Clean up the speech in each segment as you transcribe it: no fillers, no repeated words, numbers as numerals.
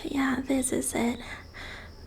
Yeah, this is it.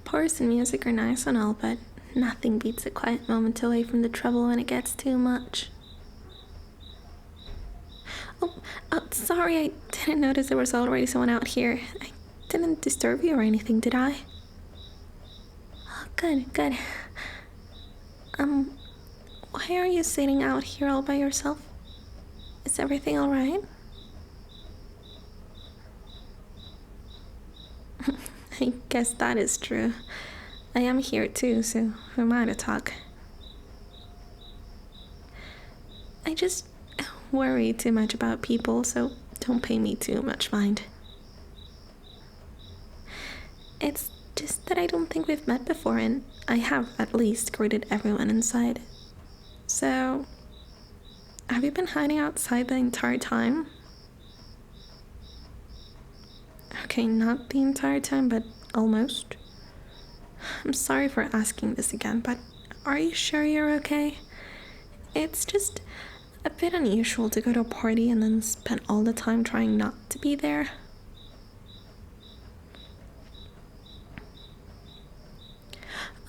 Bars and music are nice and all, but nothing beats a quiet moment away from the trouble when it gets too much. Sorry, I didn't notice there was already someone out here. I didn't disturb you or anything, did I? Oh, good. Why are you sitting out here all by yourself? Is everything alright? I guess that is true. I am here too, so who am I to talk? I just worry too much about people, so don't pay me too much mind. It's just that I don't think we've met before, and I have at least greeted everyone inside. So, have you been hiding outside the entire time? Okay, not the entire time, but almost. I'm sorry for asking this again, but are you sure you're okay? It's just a bit unusual to go to a party and then spend all the time trying not to be there.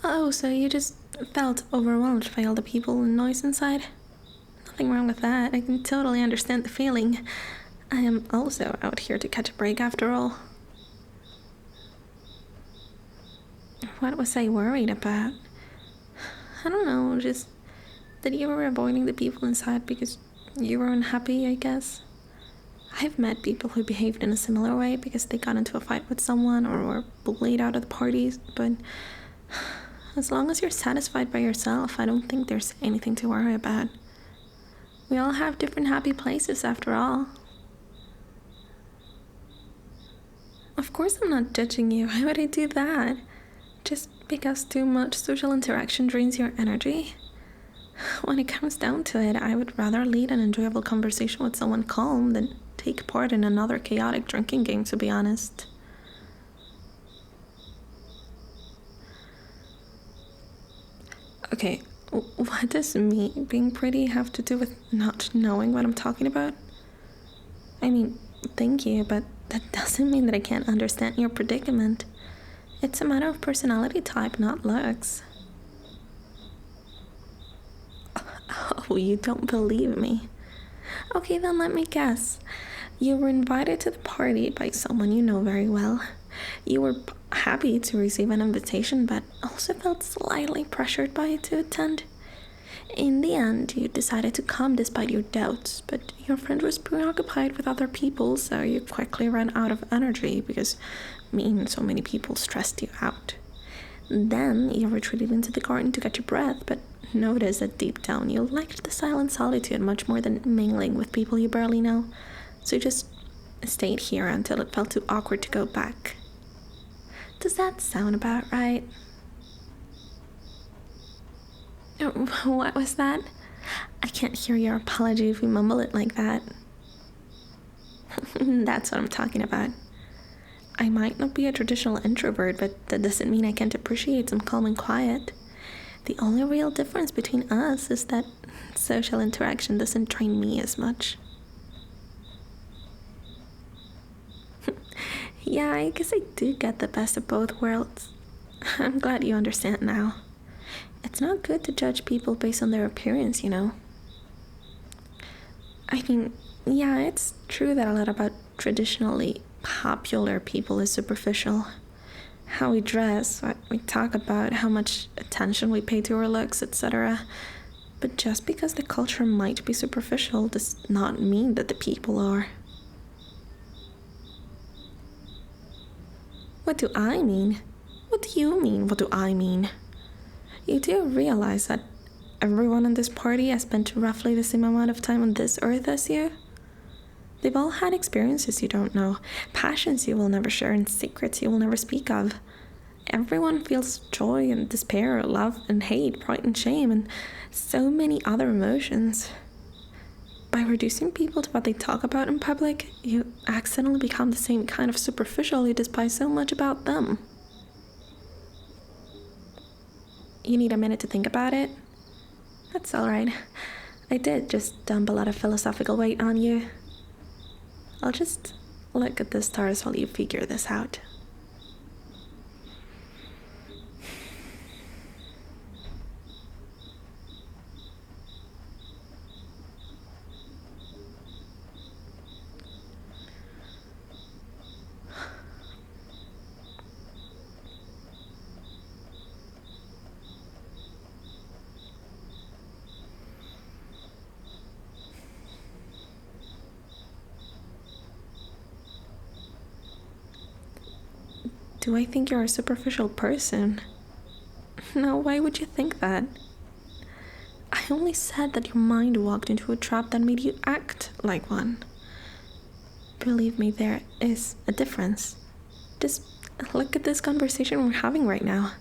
Oh, so you just felt overwhelmed by all the people and noise inside? Nothing wrong with that. I can totally understand the feeling. I am also out here to catch a break after all. What was I worried about? I don't know, just that you were avoiding the people inside because you were unhappy, I guess. I've met people who behaved in a similar way because they got into a fight with someone or were bullied out of the parties, but as long as you're satisfied by yourself, I don't think there's anything to worry about. We all have different happy places after all. Of course I'm not judging you. Why would I do that? Just because too much social interaction drains your energy? When it comes down to it, I would rather lead an enjoyable conversation with someone calm than take part in another chaotic drinking game, to be honest. Okay, what does me being pretty have to do with not knowing what I'm talking about? I mean, thank you, but that doesn't mean that I can't understand your predicament. It's a matter of personality type, not looks. Oh, you don't believe me? Okay, then let me guess. You were invited to the party by someone you know very well. You were happy to receive an invitation, but also felt slightly pressured by it to attend. In the end, you decided to come despite your doubts, but your friend was preoccupied with other people, so you quickly ran out of energy because meeting so many people stressed you out. Then you retreated into the garden to catch your breath, but noticed that deep down you liked the silent solitude much more than mingling with people you barely know, so you just stayed here until it felt too awkward to go back. Does that sound about right? What was that? I can't hear your apology if you mumble it like that. That's what I'm talking about. I might not be a traditional introvert, but that doesn't mean I can't appreciate some calm and quiet. The only real difference between us is that social interaction doesn't drain me as much. Yeah, I guess I do get the best of both worlds. I'm glad you understand now. It's not good to judge people based on their appearance, you know. I mean, yeah, it's true that a lot about traditionally popular people is superficial. How we dress, what we talk about, how much attention we pay to our looks, etc. But just because the culture might be superficial does not mean that the people are. What do I mean? What do you mean, what do I mean? You do realize that everyone in this party has spent roughly the same amount of time on this earth as you? They've all had experiences you don't know, passions you will never share, and secrets you will never speak of. Everyone feels joy and despair, love and hate, pride and shame, and so many other emotions. By reducing people to what they talk about in public, you accidentally become the same kind of superficial you despise so much about them. You need a minute to think about it? That's alright. I did just dump a lot of philosophical weight on you. I'll just look at the stars while you figure this out. Do I think you're a superficial person? No, why would you think that? I only said that your mind walked into a trap that made you act like one. Believe me, there is a difference. Just look at this conversation we're having right now.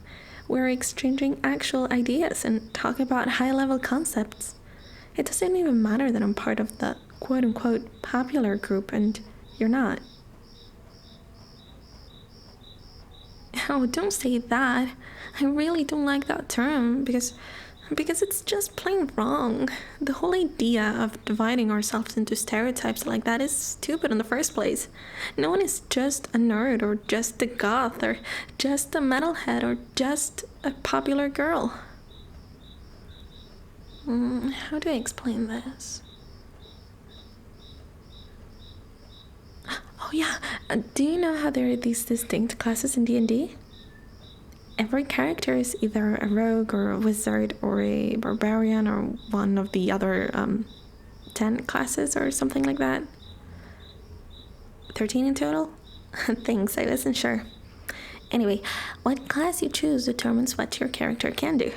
We're exchanging actual ideas and talking about high-level concepts. It doesn't even matter that I'm part of the quote-unquote popular group and you're not. Oh, don't say that. I really don't like that term because it's just plain wrong. The whole idea of dividing ourselves into stereotypes like that is stupid in the first place. No one is just a nerd or just a goth or just a metalhead or just a popular girl. How do I explain this? Oh yeah, do you know how there are these distinct classes in D&D? Every character is either a rogue or a wizard or a barbarian or one of the other 10 classes or something like that. 13 in total? Thanks, I wasn't sure. Anyway, what class you choose determines what your character can do.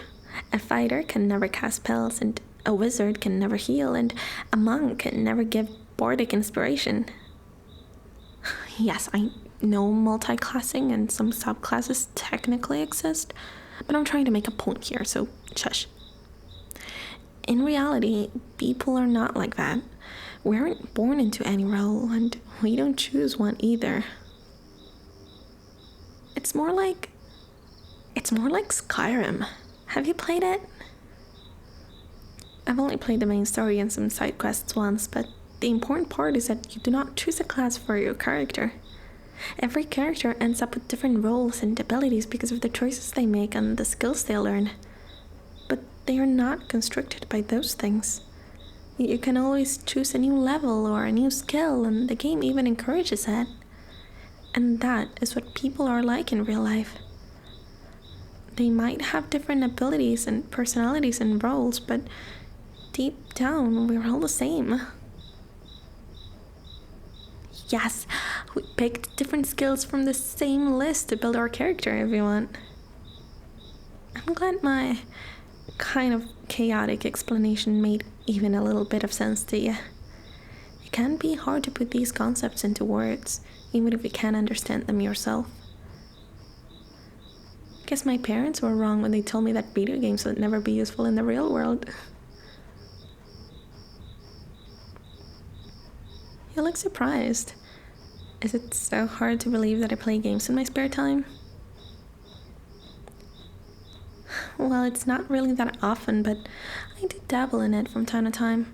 A fighter can never cast spells, and a wizard can never heal, and a monk can never give bardic inspiration. Yes, I know multi-classing and some subclasses technically exist, but I'm trying to make a point here, so shush. In reality, people are not like that. We aren't born into any role, and we don't choose one either. It's more like Skyrim. Have you played it? I've only played the main story and some side quests once, but the important part is that you do not choose a class for your character. Every character ends up with different roles and abilities because of the choices they make and the skills they learn. But they are not constricted by those things. You can always choose a new level or a new skill, and the game even encourages that. And that is what people are like in real life. They might have different abilities and personalities and roles, but deep down, we're all the same. Yes, we picked different skills from the same list to build our character if you want. I'm glad my kind of chaotic explanation made even a little bit of sense to you. It can be hard to put these concepts into words, even if you can't understand them yourself. I guess my parents were wrong when they told me that video games would never be useful in the real world. You look surprised. Is it so hard to believe that I play games in my spare time? Well, it's not really that often, but I do dabble in it from time to time.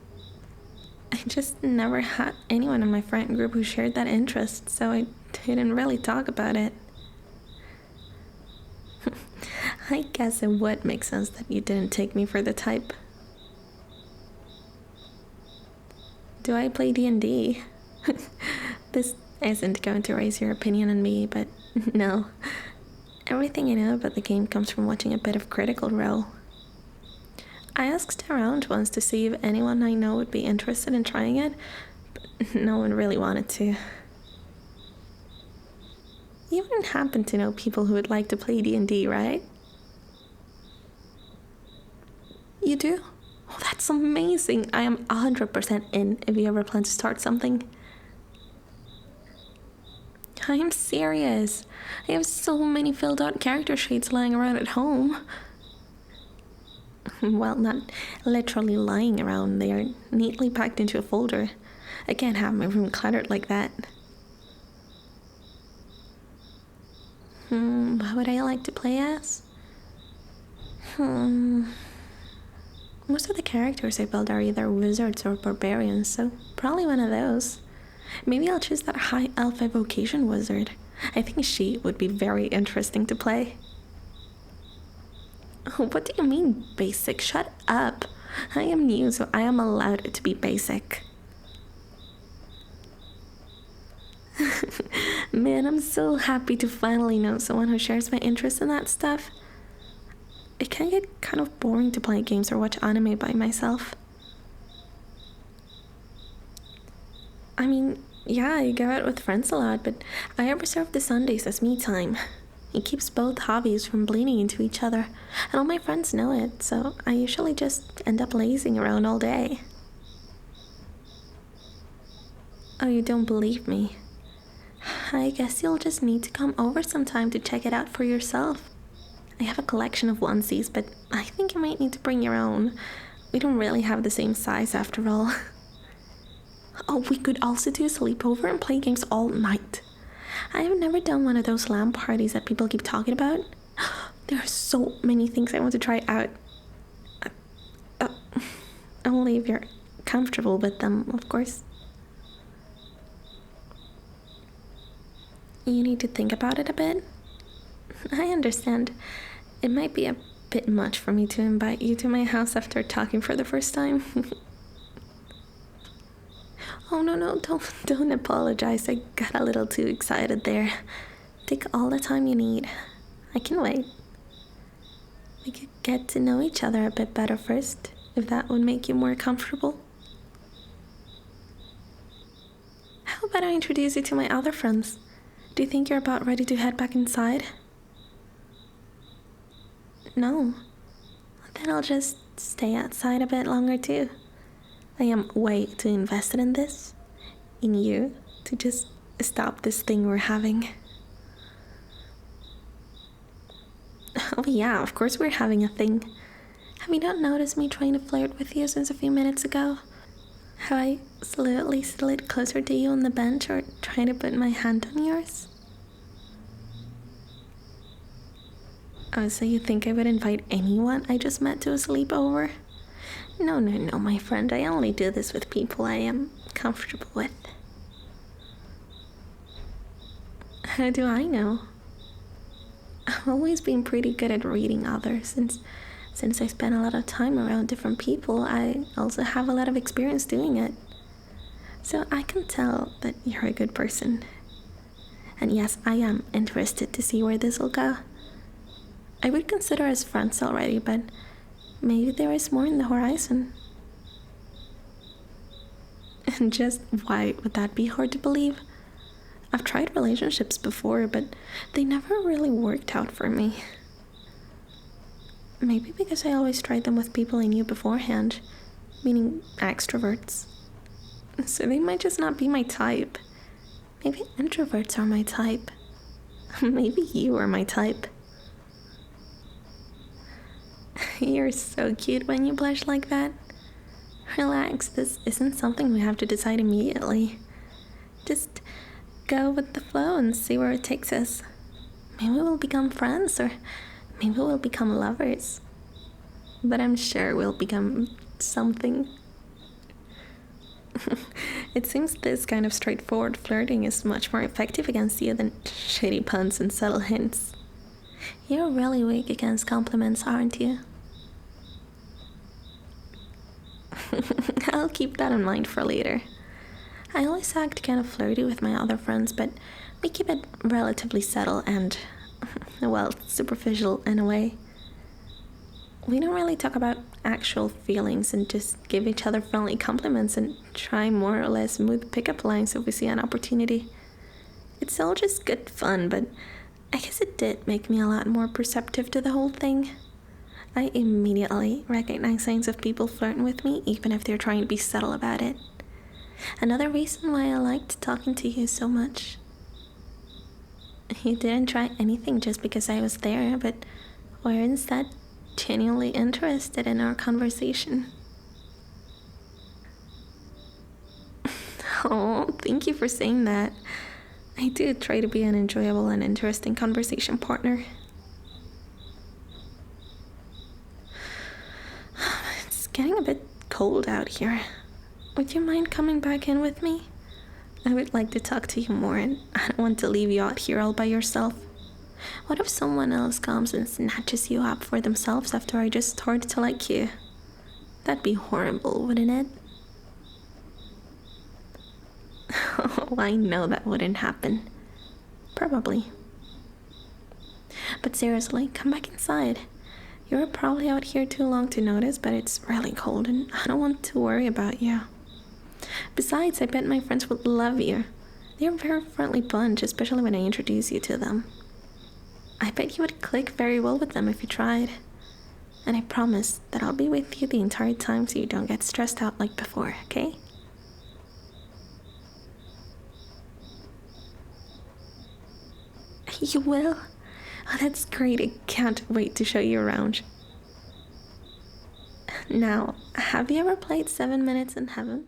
I just never had anyone in my friend group who shared that interest, so I didn't really talk about it. I guess it would make sense that you didn't take me for the type. Do I play D&D? This isn't going to raise your opinion on me, but no. Everything I know about the game comes from watching a bit of Critical Role. I asked around once to see if anyone I know would be interested in trying it, but no one really wanted to. You wouldn't happen to know people who would like to play D&D, right? You do? Oh, that's amazing. I am 100% in if you ever plan to start something. I am serious. I have so many filled out character sheets lying around at home. Well, not literally lying around. They are neatly packed into a folder. I can't have my room cluttered like that. What would I like to play as? Most of the characters I build are either wizards or barbarians, so probably one of those. Maybe I'll choose that high elf evocation wizard. I think she would be very interesting to play. What do you mean, basic? Shut up. I am new, so I am allowed to be basic. Man, I'm so happy to finally know someone who shares my interest in that stuff. It can get kind of boring to play games or watch anime by myself. I mean, yeah, I go out with friends a lot, but I reserve the Sundays as me time. It keeps both hobbies from bleeding into each other, and all my friends know it, so I usually just end up lazing around all day. Oh, you don't believe me? I guess you'll just need to come over sometime to check it out for yourself. I have a collection of onesies, but I think you might need to bring your own. We don't really have the same size after all. Oh, we could also do a sleepover and play games all night. I have never done one of those LAN parties that people keep talking about. There are so many things I want to try out. Only if you're comfortable with them, of course. You need to think about it a bit. I understand. It might be a bit much for me to invite you to my house after talking for the first time. Oh, no, don't apologize. I got a little too excited there. Take all the time you need. I can wait. We could get to know each other a bit better first, if that would make you more comfortable. How about I introduce you to my other friends? Do you think you're about ready to head back inside? No. Then I'll just stay outside a bit longer too. I am way too invested in this, in you, to just stop this thing we're having. Oh yeah, of course we're having a thing. Have you not noticed me trying to flirt with you since a few minutes ago? Have I slowly slid closer to you on the bench or trying to put my hand on yours? Oh, so you think I would invite anyone I just met to a sleepover? No, my friend. I only do this with people I am comfortable with. How do I know? I've always been pretty good at reading others. Since I spend a lot of time around different people, I also have a lot of experience doing it. So I can tell that you're a good person. And yes, I am interested to see where this will go. I would consider us friends already, but maybe there is more in the horizon. And just why would that be hard to believe? I've tried relationships before, but they never really worked out for me. Maybe because I always tried them with people I knew beforehand, meaning extroverts. So they might just not be my type. Maybe introverts are my type. Maybe you are my type. You're so cute when you blush like that. Relax, this isn't something we have to decide immediately. Just go with the flow and see where it takes us. Maybe we'll become friends, or maybe we'll become lovers. But I'm sure we'll become something. It seems this kind of straightforward flirting is much more effective against you than shitty puns and subtle hints. You're really weak against compliments, aren't you? I'll keep that in mind for later. I always act kind of flirty with my other friends, but we keep it relatively subtle and, well, superficial in a way. We don't really talk about actual feelings and just give each other friendly compliments and try more or less smooth pickup lines if we see an opportunity. It's all just good fun, but I guess it did make me a lot more perceptive to the whole thing. I immediately recognize signs of people flirting with me, even if they're trying to be subtle about it. Another reason why I liked talking to you so much. You didn't try anything just because I was there, but were instead genuinely interested in our conversation. Oh, thank you for saying that. I do try to be an enjoyable and interesting conversation partner. It's getting a bit cold out here. Would you mind coming back in with me? I would like to talk to you more, and I don't want to leave you out here all by yourself. What if someone else comes and snatches you up for themselves after I just started to like you? That'd be horrible, wouldn't it? Oh, I know that wouldn't happen. Probably. But seriously, come back inside. You were probably out here too long to notice, but it's really cold and I don't want to worry about you. Besides, I bet my friends would love you. They're a very friendly bunch, especially when I introduce you to them. I bet you would click very well with them if you tried. And I promise that I'll be with you the entire time so you don't get stressed out like before, okay? You will? Oh, that's great. I can't wait to show you around. Now, have you ever played 7 Minutes in Heaven?